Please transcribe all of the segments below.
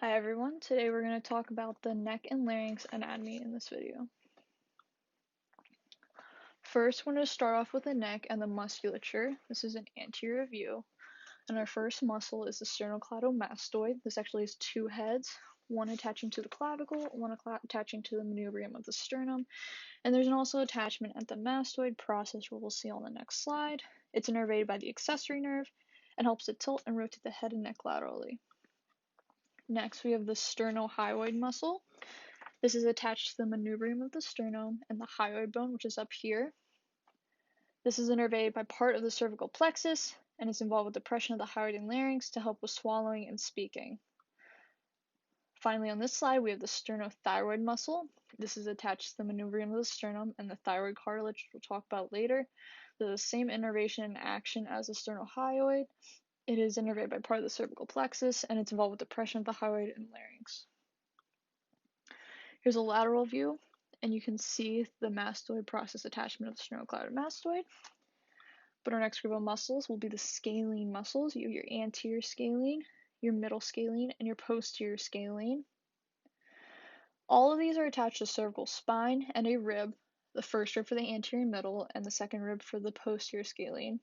Hi everyone, today we're going to talk about the neck and larynx anatomy in this video. First, we're going to start off with the neck and the musculature. This is an anterior view, and our first muscle is the sternocleidomastoid. This actually has two heads, one attaching to the clavicle, one attaching to the manubrium of the sternum, and there's also attachment at the mastoid process, where we'll see on the next slide. It's innervated by the accessory nerve and helps to tilt and rotate the head and neck laterally. Next, we have the sternohyoid muscle. This is attached to the manubrium of the sternum and the hyoid bone, which is up here. This is innervated by part of the cervical plexus and is involved with depression of the hyoid and larynx to help with swallowing and speaking. Finally, on this slide, we have the sternothyroid muscle. This is attached to the manubrium of the sternum and the thyroid cartilage, which we'll talk about later. They're the same innervation and action as the sternohyoid. It is innervated by part of the cervical plexus, and it's involved with depression of the hyoid and larynx. Here's a lateral view, and you can see the mastoid process attachment of the sternocleidomastoid. But our next group of muscles will be the scalene muscles. You have your anterior scalene, your middle scalene, and your posterior scalene. All of these are attached to the cervical spine and a rib, the first rib for the anterior middle, and the second rib for the posterior scalene.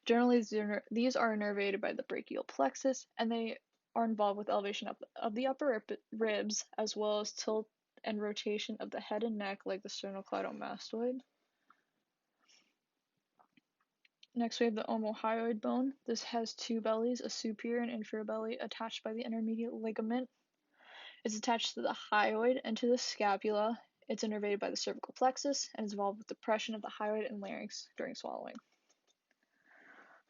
Generally, these are innervated by the brachial plexus, and they are involved with elevation of the upper ribs, as well as tilt and rotation of the head and neck, like the sternocleidomastoid. Next, we have the omohyoid bone. This has two bellies, a superior and inferior belly, attached by the intermediate ligament. It's attached to the hyoid and to the scapula. It's innervated by the cervical plexus and is involved with depression of the hyoid and larynx during swallowing.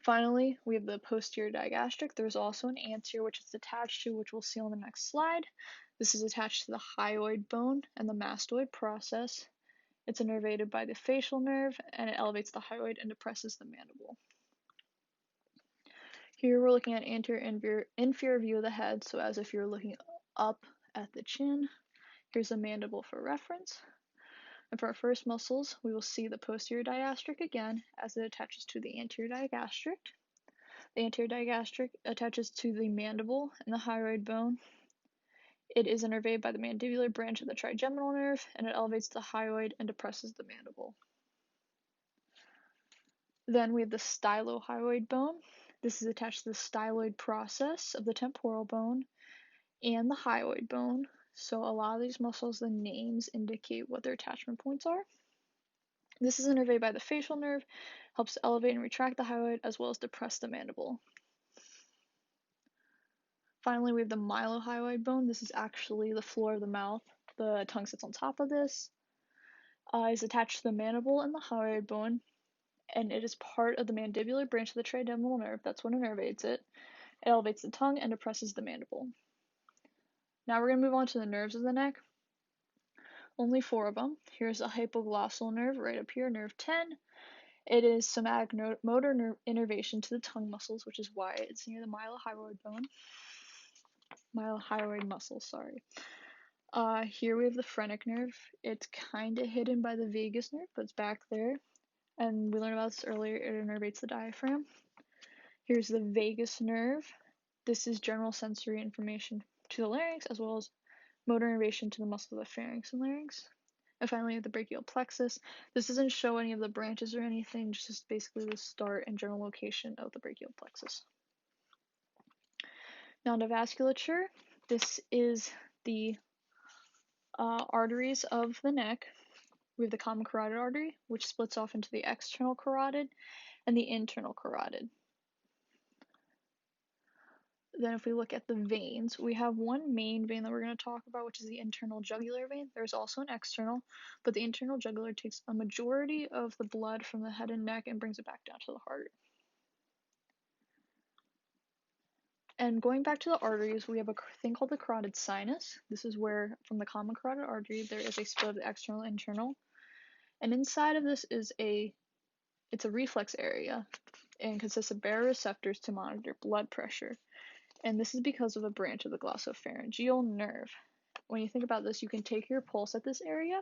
Finally, we have the posterior digastric. There's also an anterior, which it's attached to, which we'll see on the next slide. This is attached to the hyoid bone and the mastoid process. It's innervated by the facial nerve, and it elevates the hyoid and depresses the mandible. Here we're looking at anterior inferior view of the head, so as if you're looking up at the chin. Here's the mandible for reference. And for our first muscles, we will see the posterior digastric again, as it attaches to the anterior digastric. The anterior digastric attaches to the mandible and the hyoid bone. It is innervated by the mandibular branch of the trigeminal nerve, and it elevates the hyoid and depresses the mandible. Then we have the stylohyoid bone. This is attached to the styloid process of the temporal bone and the hyoid bone. So a lot of these muscles, the names indicate what their attachment points are. This is innervated by the facial nerve, helps elevate and retract the hyoid, as well as depress the mandible. Finally, we have the mylohyoid bone. This is actually the floor of the mouth. The tongue sits on top of this. Is attached to the mandible and the hyoid bone, and it is part of the mandibular branch of the trigeminal nerve. That's what innervates it. It elevates the tongue and depresses the mandible. Now we're going to move on to the nerves of the neck. Only 4 of them. Here's a hypoglossal nerve right up here, nerve 10. It is somatic motor innervation to the tongue muscles, which is why it's near the mylohyoid bone. Mylohyoid muscle, sorry. Here we have the phrenic nerve. It's kind of hidden by the vagus nerve, but it's back there. And we learned about this earlier, it innervates the diaphragm. Here's the vagus nerve. This is general sensory information to the larynx, as well as motor innervation to the muscles of the pharynx and larynx. And finally, we have the brachial plexus. This doesn't show any of the branches or anything, just basically the start and general location of the brachial plexus. Now to vasculature. This is the arteries of the neck. We have the common carotid artery, which splits off into the external carotid and the internal carotid. Then if we look at the veins, we have one main vein that we're going to talk about, which is the internal jugular vein. There's also an external, but the internal jugular takes a majority of the blood from the head and neck and brings it back down to the heart. And going back to the arteries, we have a thing called the carotid sinus. This is where, from the common carotid artery, there is a split of the external and internal. And inside of this is it's a reflex area and consists of baroreceptors to monitor blood pressure. And this is because of a branch of the glossopharyngeal nerve. When you think about this, you can take your pulse at this area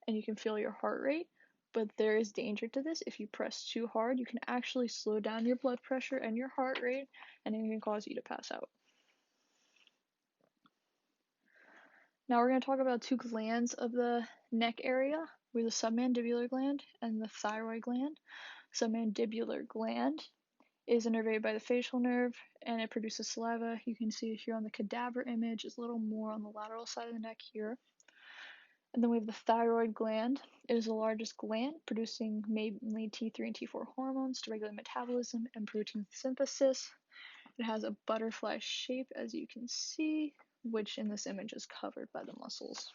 and you can feel your heart rate, but there is danger to this. If you press too hard, you can actually slow down your blood pressure and your heart rate, and it can cause you to pass out. Now we're going to talk about two glands of the neck area. We have the submandibular gland and the thyroid gland. Submandibular gland is innervated by the facial nerve and it produces saliva. You can see it here on the cadaver image. It's a little more on the lateral side of the neck here. And then we have the thyroid gland. It is the largest gland, producing mainly T3 and T4 hormones to regulate metabolism and protein synthesis. It has a butterfly shape, as you can see, which in this image is covered by the muscles.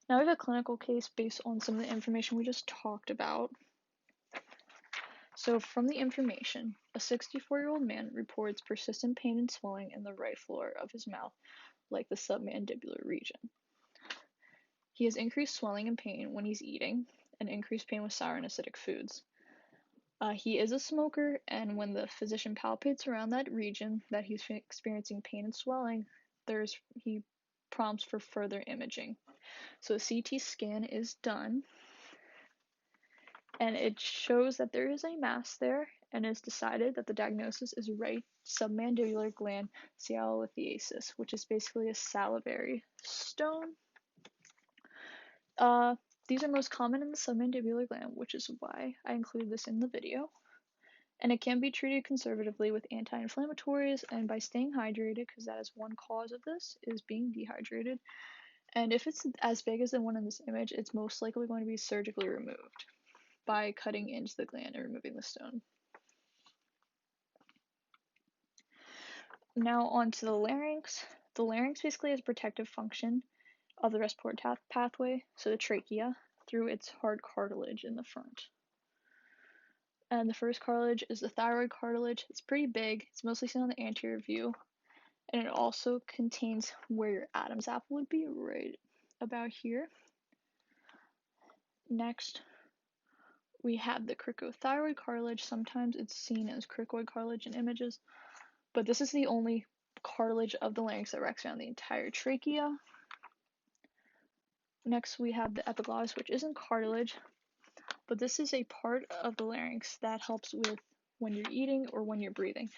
Now we have a clinical case based on some of the information we just talked about. So from the information, a 64-year-old man reports persistent pain and swelling in the right floor of his mouth, like the submandibular region. He has increased swelling and pain when he's eating, and increased pain with sour and acidic foods. He is a smoker, and when the physician palpates around that region that he's experiencing pain and swelling, he prompts for further imaging. So a CT scan is done, and it shows that there is a mass there, and it's decided that the diagnosis is right submandibular gland sialolithiasis, which is basically a salivary stone. These are most common in the submandibular gland, which is why I included this in the video. And it can be treated conservatively with anti-inflammatories and by staying hydrated, because that is one cause of this, is being dehydrated. And if it's as big as the one in this image, it's most likely going to be surgically removed by cutting into the gland and removing the stone. Now on to the larynx. The larynx basically has a protective function of the respiratory pathway, so the trachea, through its hard cartilage in the front. And the first cartilage is the thyroid cartilage. It's pretty big. It's mostly seen on the anterior view. And it also contains where your Adam's apple would be, right about here. Next, we have the cricothyroid cartilage. Sometimes it's seen as cricoid cartilage in images, but this is the only cartilage of the larynx that wraps around the entire trachea. Next, we have the epiglottis, which isn't cartilage, but this is a part of the larynx that helps with when you're eating or when you're breathing.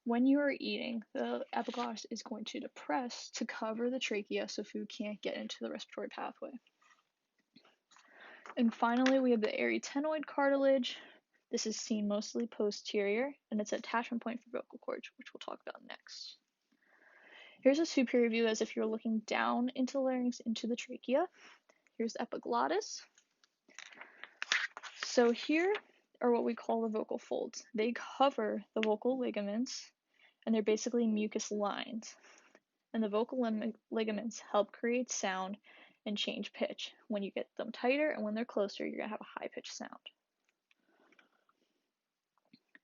When you are eating, the epiglottis is going to depress to cover the trachea so food can't get into the respiratory pathway. And finally, we have the arytenoid cartilage. This is seen mostly posterior, and it's an attachment point for vocal cords, which we'll talk about next. Here's a superior view as if you're looking down into the larynx, into the trachea. Here's the epiglottis. So here are what we call the vocal folds. They cover the vocal ligaments, and they're basically mucus lines. And the vocal ligaments help create sound and change pitch. When you get them tighter and when they're closer, you're going to have a high-pitched sound.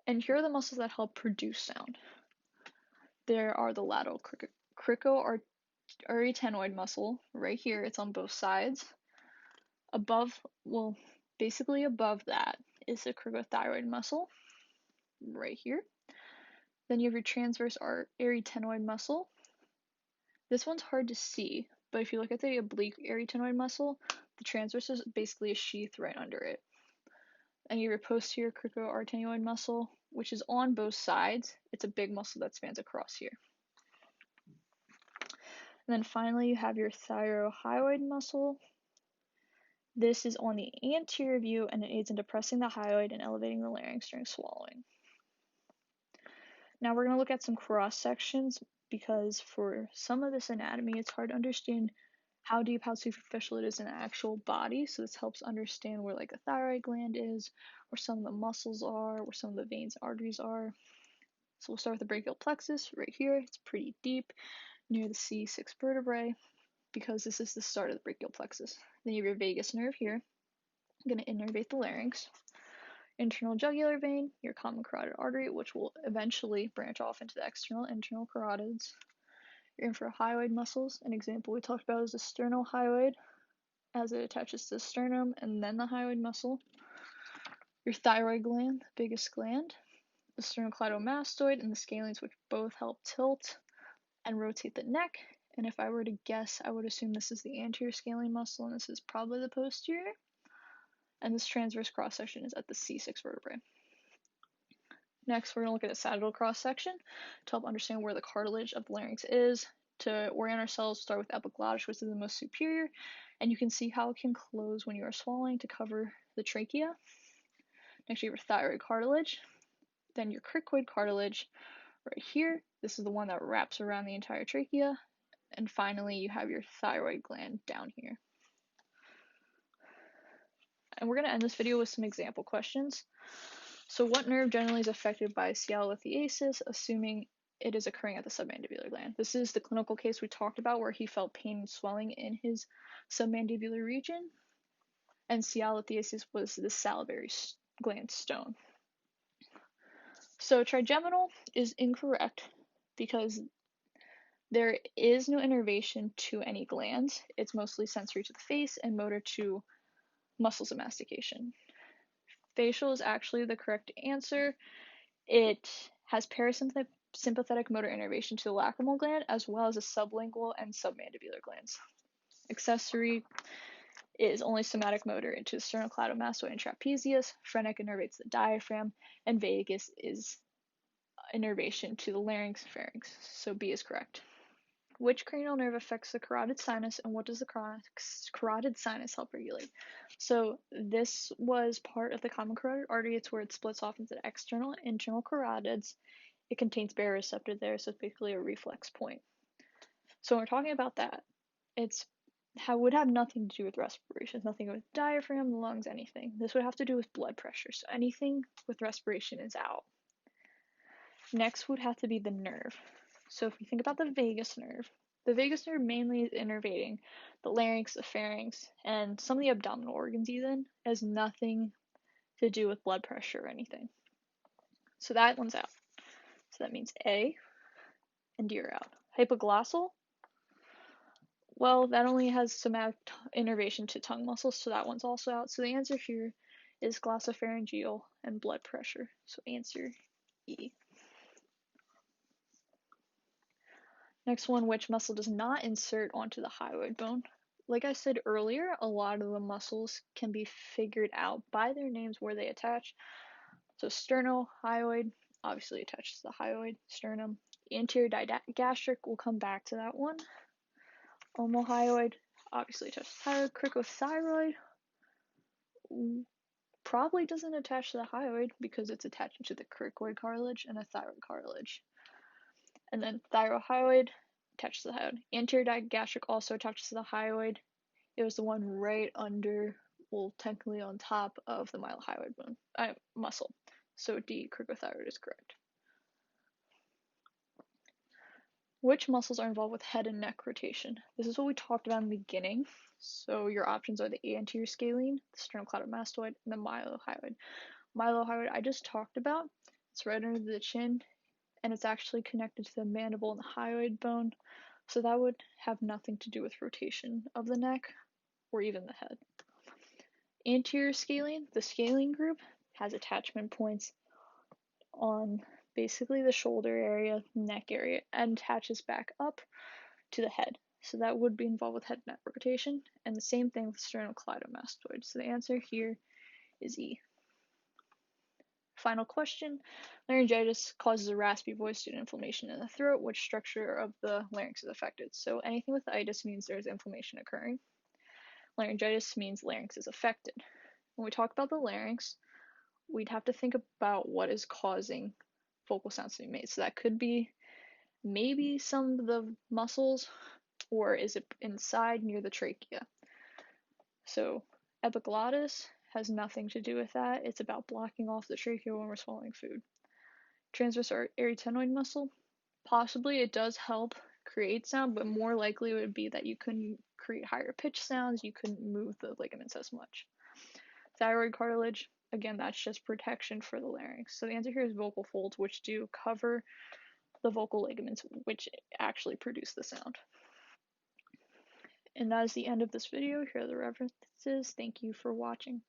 And here are the muscles that help produce sound. There are the lateral cricoarytenoid muscle right here. It's on both sides. Basically above that is the cricothyroid muscle right here. Then you have your transverse arytenoid muscle. This one's hard to see, but if you look at the oblique arytenoid muscle, the transverse is basically a sheath right under it. And you have your posterior cricoarytenoid muscle, which is on both sides. It's a big muscle that spans across here. And then finally, you have your thyrohyoid muscle. This is on the anterior view, and it aids in depressing the hyoid and elevating the larynx during swallowing. Now we're going to look at some cross sections, because for some of this anatomy, it's hard to understand how deep, how superficial it is in the actual body. So this helps understand where like the thyroid gland is, where some of the muscles are, where some of the veins and arteries are. So we'll start with the brachial plexus right here. It's pretty deep near the C6 vertebrae, because this is the start of the brachial plexus. Then you have your vagus nerve here, going to innervate the larynx. Internal jugular vein, your common carotid artery, which will eventually branch off into the external and internal carotids. Your infrahyoid muscles, an example we talked about is the sternohyoid, as it attaches to the sternum, and then the hyoid muscle. Your thyroid gland, the biggest gland, the sternocleidomastoid, and the scalenes, which both help tilt and rotate the neck. And if I were to guess, I would assume this is the anterior scalene muscle, and this is probably the posterior. And this transverse cross section is at the C6 vertebrae. Next, we're going to look at a sagittal cross section to help understand where the cartilage of the larynx is. To orient ourselves, start with epiglottis, which is the most superior, and you can see how it can close when you are swallowing to cover the trachea. Next, you have your thyroid cartilage, then your cricoid cartilage right here. This is the one that wraps around the entire trachea. And finally, you have your thyroid gland down here. And we're going to end this video with some example questions. So what nerve generally is affected by sialolithiasis, assuming it is occurring at the submandibular gland? This is the clinical case we talked about where he felt pain and swelling in his submandibular region, and sialolithiasis was the salivary gland stone. So trigeminal is incorrect because there is no innervation to any glands. It's mostly sensory to the face and motor to muscles of mastication. Facial is actually the correct answer. It has parasympathetic motor innervation to the lacrimal gland as well as the sublingual and submandibular glands. Accessory is only somatic motor into the sternocleidomastoid and trapezius. Phrenic innervates the diaphragm, and vagus is innervation to the larynx, pharynx. So B is correct. Which cranial nerve affects the carotid sinus, and what does the carotid sinus help regulate? So this was part of the common carotid artery. It's where it splits off into external and internal carotids. It contains baroreceptor there, so it's basically a reflex point. So when we're talking about that, would have nothing to do with respiration. It's nothing to do with diaphragm, the lungs, anything. This would have to do with blood pressure. So anything with respiration is out. Next would have to be the nerve. So if we think about the vagus nerve mainly is innervating the larynx, the pharynx, and some of the abdominal organs even. It has nothing to do with blood pressure or anything. So that one's out. So that means A and D are out. Hypoglossal, well, that only has somatic innervation to tongue muscles, so that one's also out. So the answer here is glossopharyngeal and blood pressure. So answer E. Next one, which muscle does not insert onto the hyoid bone? Like I said earlier, a lot of the muscles can be figured out by their names where they attach. So sternohyoid obviously attaches to the hyoid, sternum. Anterior digastric, we'll come back to that one. Omohyoid obviously attaches to the thyroid. Cricothyroid probably doesn't attach to the hyoid because it's attaching to the cricoid cartilage and the thyroid cartilage. And then thyrohyoid attaches to the hyoid. Anterior digastric also attaches to the hyoid. It was the one right under, well, technically on top of the mylohyoid bone muscle. So D, cricothyroid is correct. Which muscles are involved with head and neck rotation? This is what we talked about in the beginning. So your options are the anterior scalene, the sternocleidomastoid, and the mylohyoid. Mylohyoid I just talked about. It's right under the chin, and it's actually connected to the mandible and the hyoid bone. So that would have nothing to do with rotation of the neck or even the head. Anterior scalene, the scalene group, has attachment points on basically the shoulder area, neck area, and attaches back up to the head. So that would be involved with head and neck rotation, and the same thing with sternocleidomastoid. So the answer here is E. Final question. Laryngitis causes a raspy voice due to inflammation in the throat. Which structure of the larynx is affected? So anything with itis means there's inflammation occurring. Laryngitis means larynx is affected. When we talk about the larynx, we'd have to think about what is causing vocal sounds to be made. So that could be maybe some of the muscles, or is it inside near the trachea? So epiglottis has nothing to do with that. It's about blocking off the trachea when we're swallowing food. Transverse arytenoid muscle, possibly it does help create sound, but more likely it would be that you couldn't create higher pitch sounds, you couldn't move the ligaments as much. Thyroid cartilage, again, that's just protection for the larynx. So the answer here is vocal folds, which do cover the vocal ligaments, which actually produce the sound. And that is the end of this video. Here are the references. Thank you for watching.